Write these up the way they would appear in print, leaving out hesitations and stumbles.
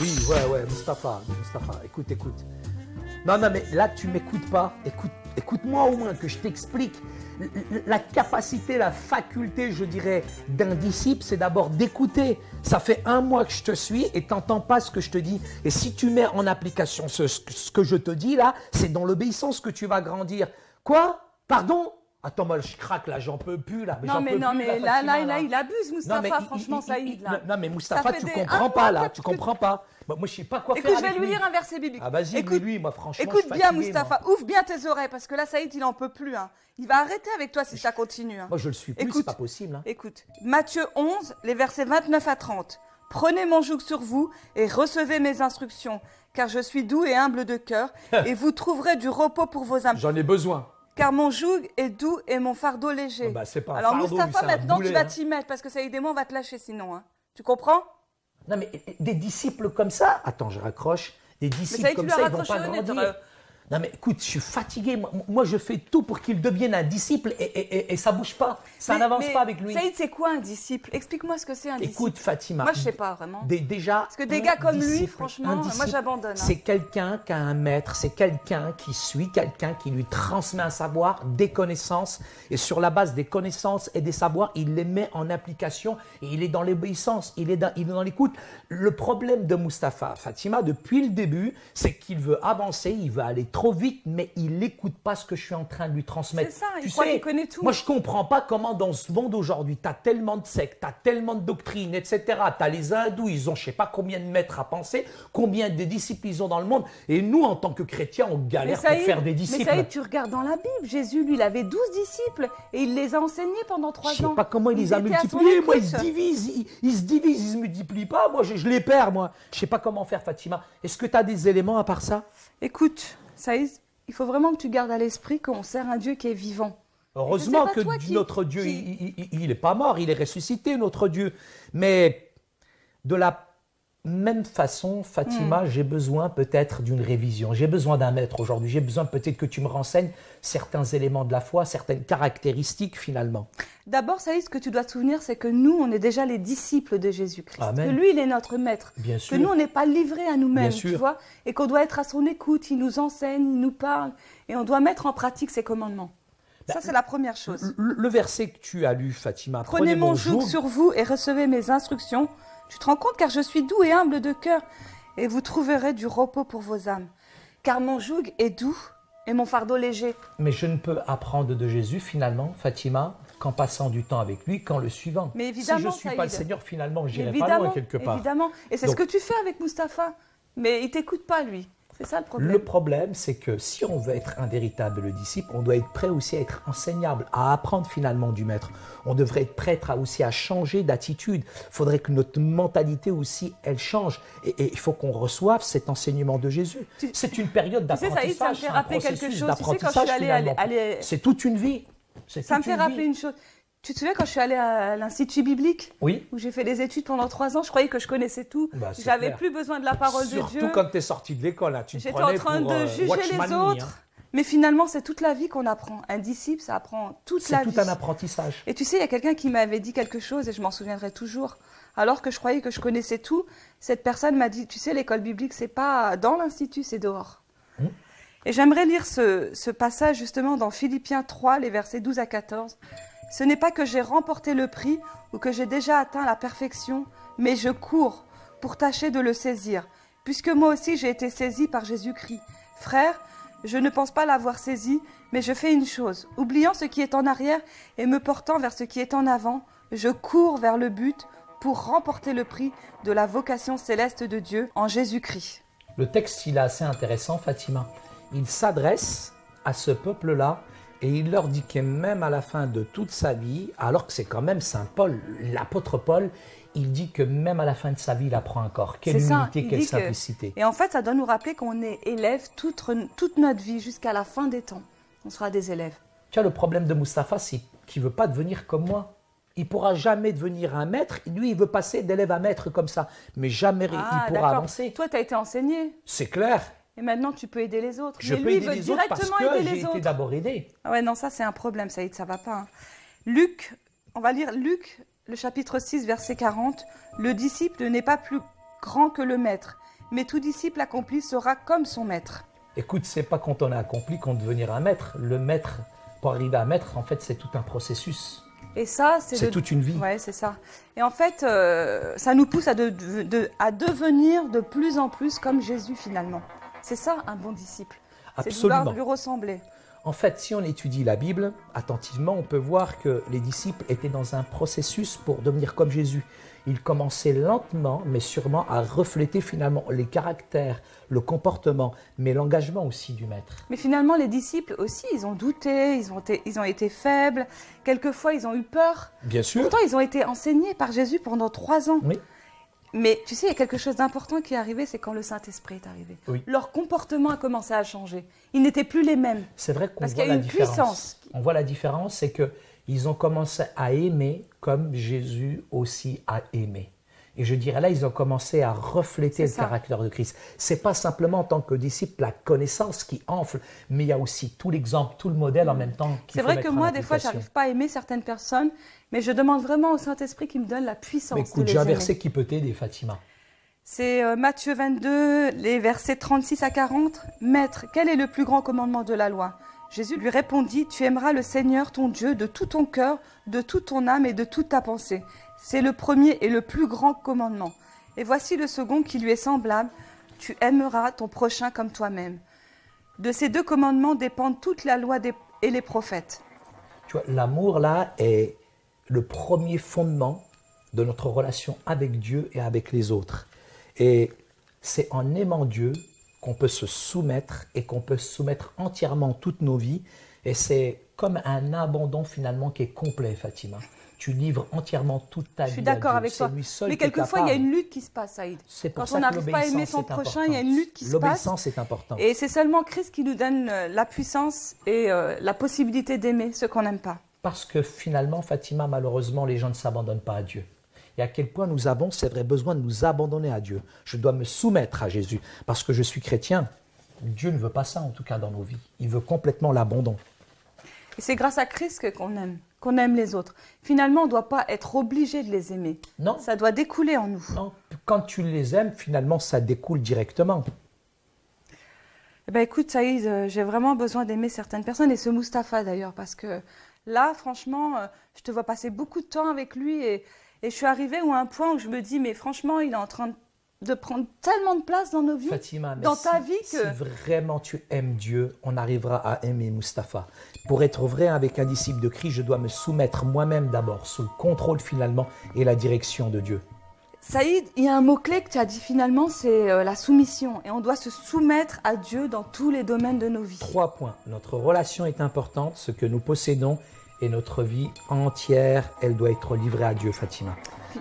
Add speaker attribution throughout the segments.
Speaker 1: Oui, ouais, Mustapha, écoute. Non, mais là, tu m'écoutes pas. Écoute-moi au moins que je t'explique. La capacité, la faculté, je dirais, d'un disciple, c'est d'abord d'écouter. Ça fait 1 mois que je te suis et tu n'entends pas ce que je te dis. Et si tu mets en application ce que je te dis là, c'est dans l'obéissance que tu vas grandir. Quoi? Pardon? Attends, moi, je craque là, j'en peux plus là.
Speaker 2: Non, mais là, il abuse, Mustapha, franchement, Saïd. Là.
Speaker 1: Non, mais Mustapha, tu comprends pas là, tu comprends pas. Moi, je sais pas quoi faire.
Speaker 2: Écoute, je vais lui lire un verset biblique.
Speaker 1: Ah, vas-y, lui, moi, franchement.
Speaker 2: Écoute bien, Mustapha, ouvre bien tes oreilles, parce que là, Saïd, il en peut plus. Hein. Il va arrêter avec toi si ça continue. Hein.
Speaker 1: Moi, je le suis plus, c'est pas possible. Hein.
Speaker 2: Écoute, Matthieu 11, les versets 29 à 30. Prenez mon joug sur vous et recevez mes instructions, car je suis doux et humble de cœur, et vous trouverez du repos pour vos âmes.
Speaker 1: J'en ai besoin.
Speaker 2: Car mon joug est doux et mon fardeau léger.
Speaker 1: C'est pas un
Speaker 2: Alors
Speaker 1: fardeau,
Speaker 2: Mustapha, maintenant
Speaker 1: boulet,
Speaker 2: tu vas t'y mettre, parce que Saïd et moi, on va te lâcher sinon. Hein. Tu comprends?
Speaker 1: Non, mais des disciples comme ça, attends, je raccroche, des disciples comme ça, ils vont pas grandir. Non, mais écoute, je suis fatigué. Moi, je fais tout pour qu'il devienne un disciple et ça bouge pas. Ça n'avance pas avec lui.
Speaker 2: Saïd, c'est quoi un disciple? Explique-moi ce que c'est un disciple.
Speaker 1: Écoute, Fatima.
Speaker 2: Moi, je sais pas vraiment.
Speaker 1: Déjà.
Speaker 2: Parce que des gars comme lui, franchement, moi, j'abandonne. Hein.
Speaker 1: C'est quelqu'un qui a un maître, c'est quelqu'un qui suit, quelqu'un qui lui transmet un savoir, des connaissances. Et sur la base des connaissances et des savoirs, il les met en application et il est dans l'obéissance, il est dans l'écoute. Le problème de Mustapha, Fatima, depuis le début, c'est qu'il veut avancer, il veut aller trop vite, mais il n'écoute pas ce que je suis en train de lui transmettre.
Speaker 2: C'est ça, il croit qu'il connaît tout.
Speaker 1: Moi, je ne comprends pas comment dans ce monde aujourd'hui, tu as tellement de sectes, tu as tellement de doctrines, etc. Tu as les hindous, ils ont je ne sais pas combien de maîtres à penser, combien de disciples ils ont dans le monde. Et nous, en tant que chrétiens, on galère pour faire des disciples.
Speaker 2: Mais ça, tu regardes dans la Bible, Jésus, lui, il avait 12 disciples et il les a enseignés pendant 3 ans.
Speaker 1: Je ne sais pas comment il les a multipliés. Moi, ils se divisent, ils ne se multiplient pas. Moi, je les perds, moi. Je ne sais pas comment faire, Fatima. Est-ce que tu as des éléments à part ça?
Speaker 2: Écoute, Saïd, il faut vraiment que tu gardes à l'esprit qu'on sert un Dieu qui est vivant.
Speaker 1: Heureusement que notre Dieu, il n'est pas mort, il est ressuscité, notre Dieu. Mais de la même façon, Fatima, j'ai besoin peut-être d'une révision. J'ai besoin d'un maître aujourd'hui. J'ai besoin peut-être que tu me renseignes certains éléments de la foi, certaines caractéristiques finalement.
Speaker 2: D'abord, Saïd, ce que tu dois te souvenir, c'est que nous, on est déjà les disciples de Jésus-Christ.
Speaker 1: Amen.
Speaker 2: Que lui, il est notre maître.
Speaker 1: Bien sûr.
Speaker 2: Que nous, on n'est pas livrés à nous-mêmes, tu vois. Et qu'on doit être à son écoute. Il nous enseigne, il nous parle. Et on doit mettre en pratique ses commandements. Ça, c'est la première chose.
Speaker 1: Le verset que tu as lu, Fatima.
Speaker 2: Prenez mon joug sur vous et recevez mes instructions. Tu te rends compte, car je suis doux et humble de cœur, et vous trouverez du repos pour vos âmes. Car mon joug est doux et mon fardeau léger.
Speaker 1: Mais je ne peux apprendre de Jésus, finalement, Fatima, qu'en passant du temps avec lui, qu'en le suivant.
Speaker 2: Mais évidemment,
Speaker 1: si je ne suis pas le Seigneur, finalement, je n'irai pas loin quelque part.
Speaker 2: Évidemment, et c'est ce que tu fais avec Mustapha. Mais il ne t'écoute pas, lui. C'est ça le problème.
Speaker 1: Le problème, c'est que si on veut être un véritable disciple, on doit être prêt aussi à être enseignable, à apprendre finalement du maître. On devrait être prêt aussi à changer d'attitude. Il faudrait que notre mentalité aussi, elle change. Et il faut qu'on reçoive cet enseignement de Jésus. C'est une période d'apprentissage.
Speaker 2: Tu sais, ça me fait rappeler quelque chose. Tu sais, quand je suis allée
Speaker 1: c'est toute une vie.
Speaker 2: Ça me fait rappeler une chose. Tu te souviens quand je suis allée à l'Institut biblique?
Speaker 1: Oui.
Speaker 2: Où j'ai fait des études pendant 3 ans, je croyais que je connaissais tout. J'avais plus besoin de la parole de Dieu.
Speaker 1: Surtout quand tu es sorti de l'école, hein, tu te
Speaker 2: J'étais
Speaker 1: prenais
Speaker 2: en train de juger les autres. Hein. Mais finalement, c'est toute la vie qu'on apprend. Un disciple, ça apprend toute la vie.
Speaker 1: C'est tout un apprentissage.
Speaker 2: Et tu sais, il y a quelqu'un qui m'avait dit quelque chose et je m'en souviendrai toujours. Alors que je croyais que je connaissais tout, cette personne m'a dit, tu sais, l'école biblique, c'est pas dans l'institut, c'est dehors. Et j'aimerais lire ce passage justement dans Philippiens 3, les versets 12 à 14. Ce n'est pas que j'ai remporté le prix ou que j'ai déjà atteint la perfection, mais je cours pour tâcher de le saisir, puisque moi aussi j'ai été saisi par Jésus-Christ. Frère, je ne pense pas l'avoir saisi, mais je fais une chose. Oubliant ce qui est en arrière et me portant vers ce qui est en avant, je cours vers le but pour remporter le prix de la vocation céleste de Dieu en Jésus-Christ.
Speaker 1: Le texte, il est assez intéressant, Fatima. Il s'adresse à ce peuple-là et il leur dit que même à la fin de toute sa vie, alors que c'est quand même Saint Paul, l'apôtre Paul, il dit que même à la fin de sa vie, il apprend encore. Quelle humilité, quelle simplicité.
Speaker 2: Et en fait, ça doit nous rappeler qu'on est élève toute notre vie, jusqu'à la fin des temps. On sera des élèves.
Speaker 1: Tu vois, le problème de Mustapha, c'est qu'il ne veut pas devenir comme moi. Il ne pourra jamais devenir un maître. Lui, il veut passer d'élève à maître comme ça. Mais jamais il pourra avancer.
Speaker 2: Toi, tu as été enseigné.
Speaker 1: C'est clair.
Speaker 2: Et maintenant, tu peux aider les autres.
Speaker 1: Je peux aider les autres parce que j'ai été d'abord aidé.
Speaker 2: Ah ouais, non, ça, c'est un problème, Saïd, ça ne va pas. Hein. Luc, on va lire Luc, le chapitre 6, verset 40. Le disciple n'est pas plus grand que le maître, Mais tout disciple accompli sera comme son maître.
Speaker 1: Écoute, c'est pas quand on a accompli qu'on devenir un maître. Le maître, pour arriver à maître, en fait, c'est tout un processus.
Speaker 2: Et ça,
Speaker 1: C'est toute une vie.
Speaker 2: Ouais, c'est ça. Et en fait, ça nous pousse à devenir de plus en plus comme Jésus finalement. C'est ça un bon disciple. C'est de
Speaker 1: Absolument.
Speaker 2: vouloir lui ressembler.
Speaker 1: En fait, si on étudie la Bible attentivement, on peut voir que les disciples étaient dans un processus pour devenir comme Jésus. Ils commençaient lentement, mais sûrement, à refléter finalement les caractères, le comportement, mais l'engagement aussi du maître.
Speaker 2: Mais finalement, les disciples aussi, ils ont douté, ils ont été faibles. Quelquefois, ils ont eu peur.
Speaker 1: Bien sûr.
Speaker 2: Pourtant, ils ont été enseignés par Jésus pendant 3 ans.
Speaker 1: Oui.
Speaker 2: Mais tu sais, il y a quelque chose d'important qui est arrivé, c'est quand le Saint-Esprit est arrivé.
Speaker 1: Oui.
Speaker 2: Leur comportement a commencé à changer. Ils n'étaient plus les mêmes.
Speaker 1: C'est vrai qu'on
Speaker 2: Parce
Speaker 1: voit
Speaker 2: qu'il y a
Speaker 1: la
Speaker 2: une
Speaker 1: différence.
Speaker 2: puissance.
Speaker 1: On voit la différence, c'est qu'ils ont commencé à aimer comme Jésus aussi a aimé. Et je dirais là, ils ont commencé à refléter le
Speaker 2: C'est ça.
Speaker 1: caractère de Christ. C'est pas simplement en tant que disciple la connaissance qui enfle, mais il y a aussi tout l'exemple, tout le modèle en même temps.
Speaker 2: C'est vrai que moi, des fois, je n'arrive pas à aimer certaines personnes, mais je demande vraiment au Saint-Esprit qui me donne la puissance
Speaker 1: Mais
Speaker 2: de
Speaker 1: écoute,
Speaker 2: les
Speaker 1: j'ai un
Speaker 2: aimer.
Speaker 1: verset qui peut t'aider, Fatima.
Speaker 2: C'est Matthieu 22, les versets 36 à 40. « Maître, quel est le plus grand commandement de la loi ?» Jésus lui répondit, « Tu aimeras le Seigneur ton Dieu de tout ton cœur, de toute ton âme et de toute ta pensée. C'est le premier et le plus grand commandement. Et voici le second qui lui est semblable. Tu aimeras ton prochain comme toi-même. De ces 2 commandements dépendent toute la loi et les prophètes. »
Speaker 1: Tu vois, l'amour là est le premier fondement de notre relation avec Dieu et avec les autres. Et c'est en aimant Dieu qu'on peut se soumettre et qu'on peut soumettre entièrement toutes nos vies. Et c'est comme un abandon finalement qui est complet, Fatima. Tu livres entièrement toute ta vie.
Speaker 2: Je suis d'accord
Speaker 1: à Dieu.
Speaker 2: avec toi.
Speaker 1: C'est lui seul
Speaker 2: Mais
Speaker 1: qui est
Speaker 2: quelquefois, il y a
Speaker 1: capable.
Speaker 2: une lutte qui se passe, Saïd.
Speaker 1: C'est pour
Speaker 2: Quand
Speaker 1: ça
Speaker 2: on
Speaker 1: que
Speaker 2: n'arrive pas à aimer
Speaker 1: l'obéissance
Speaker 2: son
Speaker 1: est
Speaker 2: prochain,
Speaker 1: importante.
Speaker 2: il y a une lutte qui se passe.
Speaker 1: L'obéissance est importante.
Speaker 2: Et c'est seulement Christ qui nous donne la puissance et la possibilité d'aimer ceux qu'on n'aime pas.
Speaker 1: Parce que finalement, Fatima, malheureusement, les gens ne s'abandonnent pas à Dieu. Et à quel point nous avons, c'est vrai, besoin de nous abandonner à Dieu. Je dois me soumettre à Jésus. Parce que je suis chrétien. Dieu ne veut pas ça, en tout cas, dans nos vies. Il veut complètement l'abandon.
Speaker 2: Et c'est grâce à Christ qu'on aime les autres. Finalement, on ne doit pas être obligé de les aimer.
Speaker 1: Non.
Speaker 2: Ça doit découler en nous.
Speaker 1: Non, quand tu les aimes, finalement, ça découle directement.
Speaker 2: Eh ben, écoute, Saïd, j'ai vraiment besoin d'aimer certaines personnes. Et ce Mustapha, d'ailleurs, parce que là, franchement, je te vois passer beaucoup de temps avec lui. Et je suis arrivée à un point où je me dis, mais franchement, il est en train de prendre tellement de place dans nos vies,
Speaker 1: Fatima, mais
Speaker 2: dans ta vie,
Speaker 1: si
Speaker 2: que...
Speaker 1: vraiment tu aimes Dieu, on arrivera à aimer Mustapha. Pour être vrai avec un disciple de Christ, je dois me soumettre moi-même d'abord, sous le contrôle finalement et la direction de Dieu.
Speaker 2: Saïd, il y a un mot-clé que tu as dit finalement, c'est la soumission. Et on doit se soumettre à Dieu dans tous les domaines de nos vies.
Speaker 1: 3 points. Notre relation est importante, ce que nous possédons et notre vie entière, elle doit être livrée à Dieu, Fatima.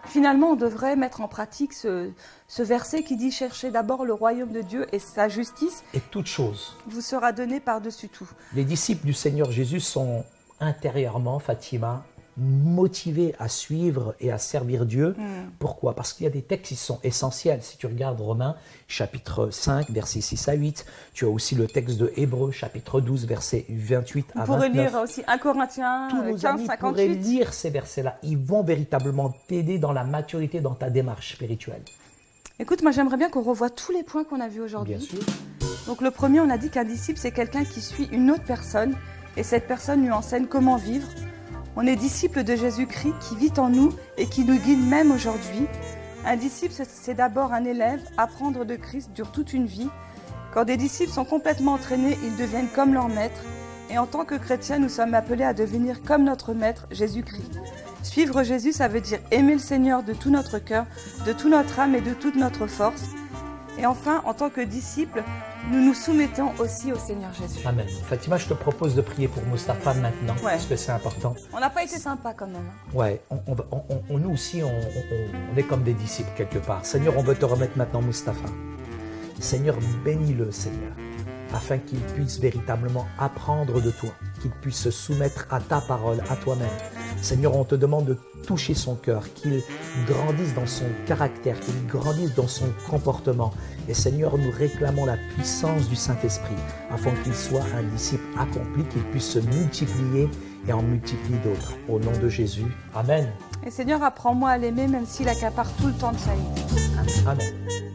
Speaker 2: Finalement, on devrait mettre en pratique ce verset qui dit « Cherchez d'abord le royaume de Dieu et sa justice
Speaker 1: Et toute chose.
Speaker 2: vous sera donnée par-dessus tout. »
Speaker 1: Les disciples du Seigneur Jésus sont intérieurement, Fatima, motivés à suivre et à servir Dieu. Pourquoi? Parce qu'il y a des textes qui sont essentiels. Si tu regardes Romains, chapitre 5, versets 6 à 8, tu as aussi le texte de Hébreux, chapitre 12, versets 28 à 29.
Speaker 2: On pourrait lire aussi 1 Corinthiens
Speaker 1: Tous nos
Speaker 2: 15,
Speaker 1: amis pourraient
Speaker 2: 58.
Speaker 1: lire ces versets-là. Ils vont véritablement t'aider dans la maturité, dans ta démarche spirituelle.
Speaker 2: Écoute, moi j'aimerais bien qu'on revoie tous les points qu'on a vus aujourd'hui.
Speaker 1: Bien sûr.
Speaker 2: Donc le premier, on a dit qu'un disciple, c'est quelqu'un qui suit une autre personne et cette personne lui enseigne comment vivre. On est disciple de Jésus-Christ qui vit en nous et qui nous guide même aujourd'hui. Un disciple, c'est d'abord un élève. Apprendre de Christ dure toute une vie. Quand des disciples sont complètement entraînés, ils deviennent comme leur maître. Et en tant que chrétiens, nous sommes appelés à devenir comme notre maître, Jésus-Christ. Suivre Jésus, ça veut dire aimer le Seigneur de tout notre cœur, de toute notre âme et de toute notre force. Et enfin, en tant que disciples, nous nous soumettons aussi au Seigneur Jésus.
Speaker 1: Amen. Fatima, je te propose de prier pour Mustapha maintenant,
Speaker 2: Ouais.
Speaker 1: parce que c'est important.
Speaker 2: On n'a pas été sympa quand même.
Speaker 1: Ouais, nous aussi, on est comme des disciples quelque part. Seigneur, on veut te remettre maintenant Mustapha. Seigneur, bénis-le, Seigneur, afin qu'il puisse véritablement apprendre de toi, qu'il puisse se soumettre à ta parole, à toi-même. Seigneur, on te demande de toucher son cœur, qu'il grandisse dans son caractère, qu'il grandisse dans son comportement. Et Seigneur, nous réclamons la puissance du Saint-Esprit, afin qu'il soit un disciple accompli, qu'il puisse se multiplier et en multiplier d'autres. Au nom de Jésus, Amen.
Speaker 2: Et Seigneur, apprends-moi à l'aimer même s'il accapare tout le temps de sa vie. Amen.
Speaker 1: Amen.